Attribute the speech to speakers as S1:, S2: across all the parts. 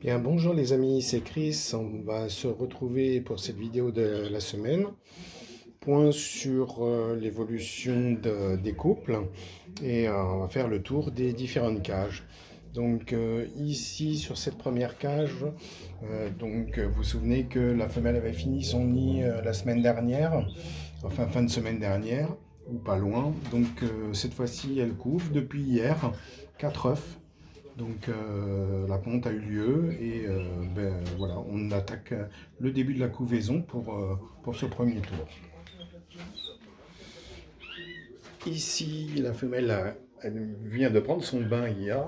S1: Bien, bonjour les amis, c'est Chris. On va se retrouver pour cette vidéo de la semaine. Point sur l'évolution des couples et on va faire le tour des différentes cages. Donc ici sur cette première cage, vous vous souvenez que la femelle avait fini son nid la semaine dernière, enfin fin de semaine dernière, ou pas loin. Donc cette fois-ci elle couve depuis hier 4 œufs. Donc la ponte a eu lieu et voilà, on attaque le début de la couvaison pour ce premier tour. Ici, la femelle elle vient de prendre son bain hier.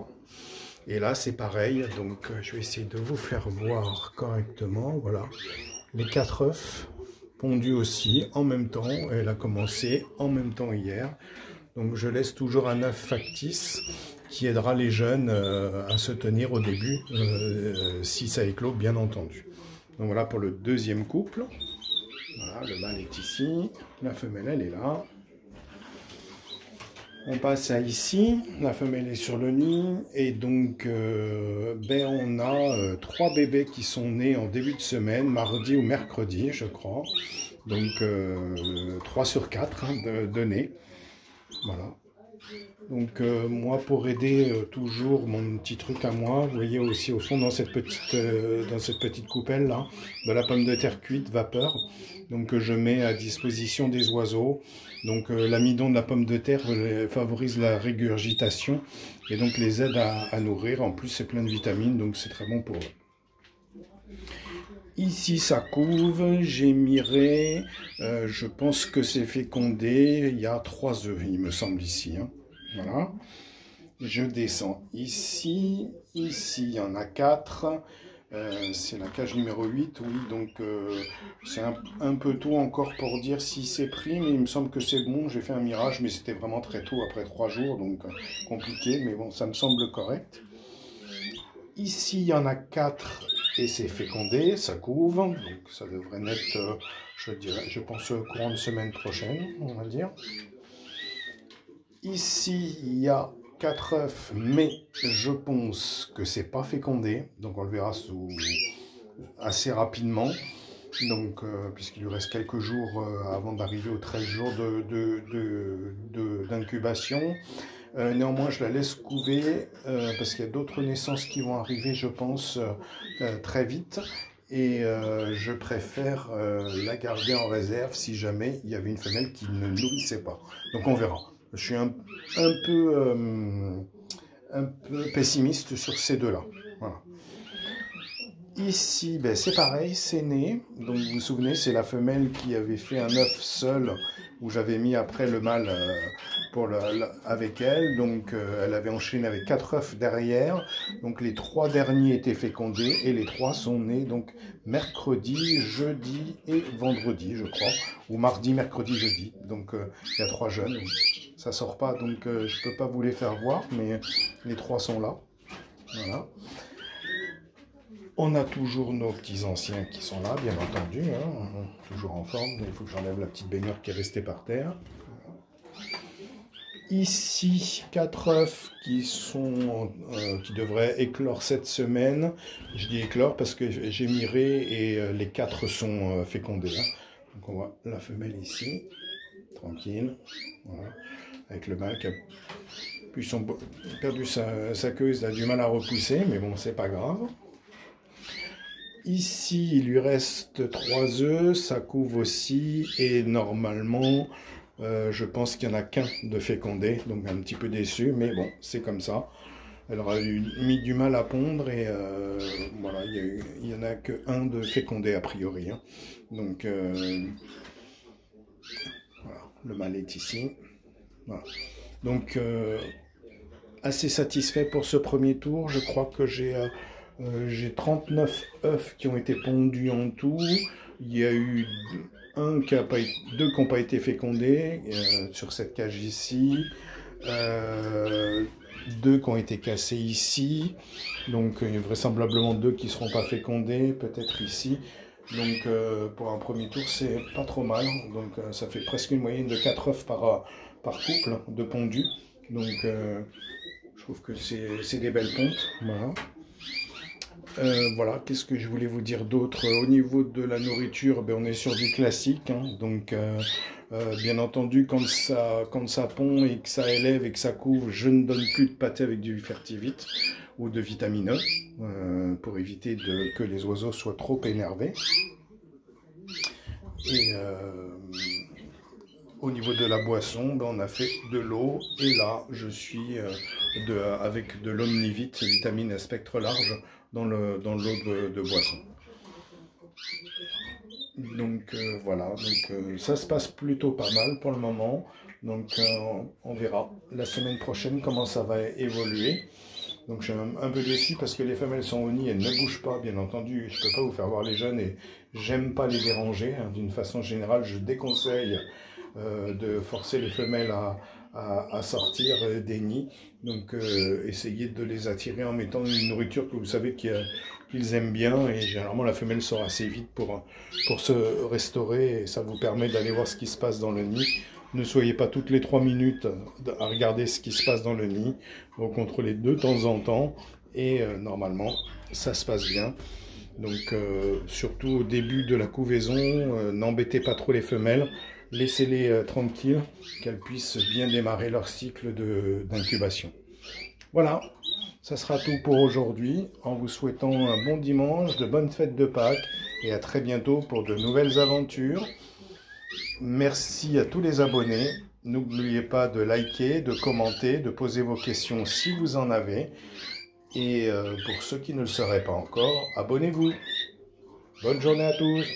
S1: Et là, c'est pareil. Donc je vais essayer de vous faire voir correctement. Voilà, les 4 œufs pondus aussi en même temps. Elle a commencé en même temps hier. Donc je laisse toujours un œuf factice qui aidera les jeunes à se tenir au début, si ça éclot bien entendu. Donc voilà pour le deuxième couple. Voilà, le mâle est ici, la femelle elle est là. On passe à ici, la femelle est sur le nid et donc on a 3 bébés qui sont nés en début de semaine, mardi ou mercredi je crois. Donc 3 sur 4 de nés. Voilà. Donc moi pour aider toujours mon petit truc à moi, vous voyez aussi au fond dans cette petite coupelle là, de la pomme de terre cuite vapeur. Donc je mets à disposition des oiseaux. Donc l'amidon de la pomme de terre favorise la régurgitation et donc les aide à nourrir. En plus c'est plein de vitamines donc c'est très bon pour eux. Ici ça couve, j'ai miré, je pense que c'est fécondé, il y a 3 œufs il me semble ici. Hein. Voilà, je descends ici, il y en a 4, c'est la cage numéro 8, oui, donc c'est un peu tôt encore pour dire si c'est pris, mais il me semble que c'est bon, j'ai fait un mirage, mais c'était vraiment très tôt, après 3 jours, donc compliqué, mais bon, ça me semble correct. Ici, il y en a 4 et c'est fécondé, ça couve, donc ça devrait naître, je pense, courant de semaine prochaine, on va dire. Ici, il y a 4 œufs, mais je pense que c'est pas fécondé, donc on le verra assez rapidement. Donc, puisqu'il lui reste quelques jours avant d'arriver aux 13 jours d'incubation. Néanmoins, je la laisse couver parce qu'il y a d'autres naissances qui vont arriver, je pense, très vite. Et je préfère la garder en réserve si jamais il y avait une femelle qui ne nourrissait pas. Donc on verra. Je suis un peu pessimiste sur ces deux-là. Voilà. Ici, c'est pareil, c'est né. Donc vous vous souvenez, c'est la femelle qui avait fait un œuf seul, où j'avais mis après le mâle avec elle. Donc elle avait enchaîné avec 4 œufs derrière. Donc les 3 derniers étaient fécondés et les 3 sont nés donc mercredi, jeudi et vendredi, je crois. Ou mardi, mercredi, jeudi. Donc il y a 3 jeunes. Ça sort pas, donc je peux pas vous les faire voir, mais les 3 sont là. Voilà. On a toujours nos petits anciens qui sont là, bien entendu, hein, toujours en forme. Il faut que j'enlève la petite baigneur qui est restée par terre. Ici, 4 œufs qui devraient éclore cette semaine. Je dis éclore parce que j'ai miré et les 4 sont fécondés. Hein. Donc on voit la femelle ici, tranquille, voilà, avec le mâle qui a perdu sa queue, il a du mal à repousser, mais bon, c'est pas grave. Ici, il lui reste 3 œufs, ça couve aussi, et normalement, je pense qu'il n'y en a qu'un de fécondé, donc un petit peu déçu, mais bon, c'est comme ça. Elle aura mis du mal à pondre, et voilà, il n'y en a qu'un de fécondé a priori. Hein. Donc, voilà, le mâle est ici. Voilà. Donc, assez satisfait pour ce premier tour, je crois que j'ai 39 œufs qui ont été pondus en tout. Il y a eu 2 qui n'ont pas été fécondés sur cette cage ici. 2 qui ont été cassés ici. Donc vraisemblablement 2 qui ne seront pas fécondés, peut-être ici. Donc pour un premier tour, c'est pas trop mal. Donc ça fait presque une moyenne de 4 œufs par couple de pondus. Donc je trouve que c'est des belles pontes. Voilà. Voilà, qu'est-ce que je voulais vous dire d'autre? Au niveau de la nourriture, ben, on est sur du classique, hein. Donc, bien entendu, quand ça pond et que ça élève et que ça couvre, je ne donne plus de pâté avec du Fertivite ou de vitamine E, pour éviter que les oiseaux soient trop énervés. Et au niveau de la boisson, ben, on a fait de l'eau. Et là, je suis avec de l'Omnivite, vitamine à spectre large, dans l'eau de boisson. Donc voilà, ça se passe plutôt pas mal pour le moment. Donc on verra la semaine prochaine comment ça va évoluer. Donc je suis un peu déçu parce que les femelles sont au nid, elles ne bougent pas, bien entendu. Je ne peux pas vous faire voir les jeunes et j'aime pas les déranger, hein. D'une façon générale, je déconseille de forcer les femelles à sortir des nids. Donc essayez de les attirer en mettant une nourriture que vous savez qu'ils aiment bien. Et généralement la femelle sort assez vite pour se restaurer et ça vous permet d'aller voir ce qui se passe dans le nid. Ne soyez pas toutes les 3 minutes à regarder ce qui se passe dans le nid. Vous contrôlez de temps en temps et normalement ça se passe bien. Donc surtout au début de la couvaison, n'embêtez pas trop les femelles. Laissez-les tranquilles, qu'elles puissent bien démarrer leur cycle d'incubation. Voilà, ça sera tout pour aujourd'hui. En vous souhaitant un bon dimanche, de bonnes fêtes de Pâques et à très bientôt pour de nouvelles aventures. Merci à tous les abonnés. N'oubliez pas de liker, de commenter, de poser vos questions si vous en avez. Et pour ceux qui ne le seraient pas encore, abonnez-vous. Bonne journée à tous.